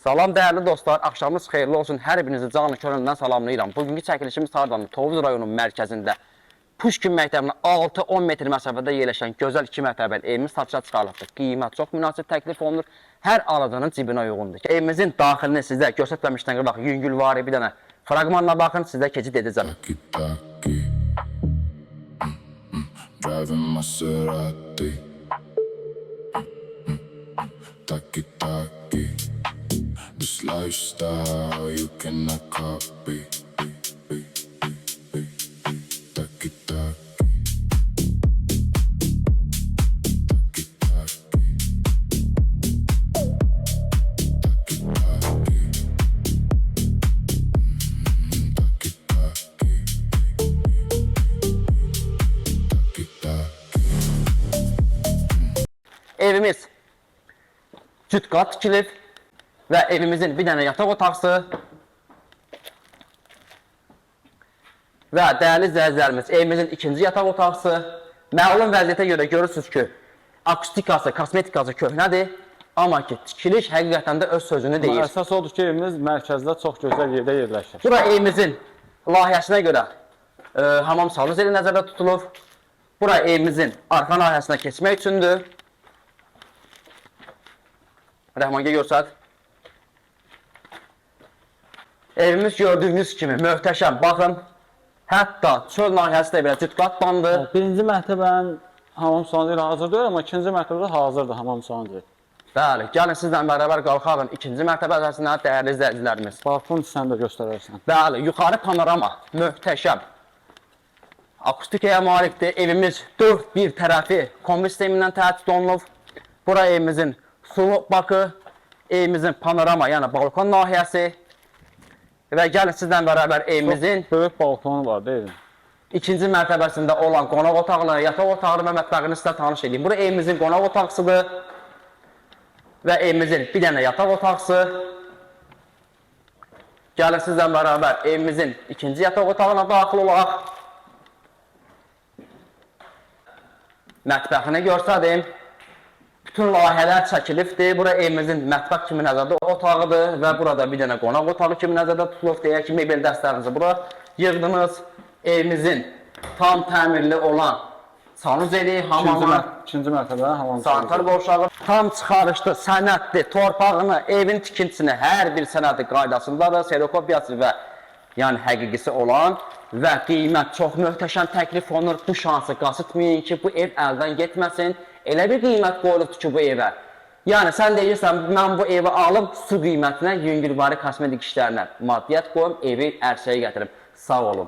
Salam dəyərli dostlar, axşamınız xeyirli olsun. Hər birinizi canı könüldən salamlayıram. Bugünkü çəkilişimiz hardandır? Tovuz rayonunun mərkəzində Puşkin məktəbinə 6-10 metr məsafədə yerləşən gözəl 2 mərtəbəli evimiz satışa çıxarılıbdır. Qiymət çox münasib təklif olunur. Hər alıcının cibinə uyğundur. Evimizin daxilini sizə göstərməmişdən qabaq yüngülvari bir dənə fraqmanına baxın, sizə keçid edəcəm. Driving Maserati. Taki-taki. This lifestyle you cannot copy. Taki-taki. Evimiz cüt qat tikilib və evimizin bir dənə yataq otaqsı və dəyərli izləyicilərimiz, evimizin ikinci yataq otaqsı. Məlum vəziyyətə görə görürsünüz ki, akustikası, kosmetikası köhnədir, amma ki, tikiliş həqiqətən də öz sözünü deyir. Əsas odur ki, evimiz mərkəzdə çox gözəl yerdə yerləşir. Bura evimizin layihəsinə görə hamam sanuzeli nəzərdə tutulur. Bura evimizin arxa layihəsinə keçmək üçündür. Rəhman görsət. Evimiz gördüyünüz kimi möhtəşəm. Baxın, hətta çöl nahiyəsi də belə cüt qatlandı. Birinci mərtəbənin hamam sanuzeli hazır deyil, amma ikinci mərtəbədə hazırdır hamam sanuzeli. Bəli, gəlin sizlə bərabər qalxalım ikinci mərtəbə əsasında dəyərli izləyicilərimiz. Balkon hissəni də göstərərsən. Bəli, yuxarı panorama möhtəşəm. Akustikaya malikdir. Evimiz 4 bir tərəfi kombi sistemindən təchiz olunub. Bura evimizin sulu bakı, evimizin panorama, yəni balkon nahiyəsi və gəlin sizlə bərabər evimizin böyük balkonu var deyil. İkinci mərtəbəsində olan qonaq otağını, yataq otağını və mətbəqini sizə tanış edeyim. Bura evimizin qonaq otaqsıdır və evimizin bir dənə yataq otaqsı. Gəlin sizlə bərabər evimizin ikinci yataq otağına daxil olaq. Mətbəqini görsədim. Bütün layihələr çəkilibdir. Bura evimizin mətbəq kimi nəzərdə otağıdır və burada bir dənə qonaq otağı kimi nəzərdə tutulub. Deyək ki, mebel dəstlərinizi bura yığdınız. Evimizin tam təmirli olan sanuzeli, hamamı, İkinci mərtəbədə hamam sanitar qovşağı, tam çıxarışlı, sənədli, torpağını, evin tikintisini hər bir sənədi qaydasındadır, serokopiyası və yəni həqiqisi olan və qiymət çox möhtəşəm təklif olunur. Bu şansı qasıtmayın ki, bu ev əldən getməsin. Elə bir qiymət qoyulubdur ki, bu evə. Yəni, sən deyirsən, mən bu evi alıb su qiymətinə, yüngülvari kosmetik işlərinə maddiyyət qoyum, evi ərsəyə gətirim. Sağ olun.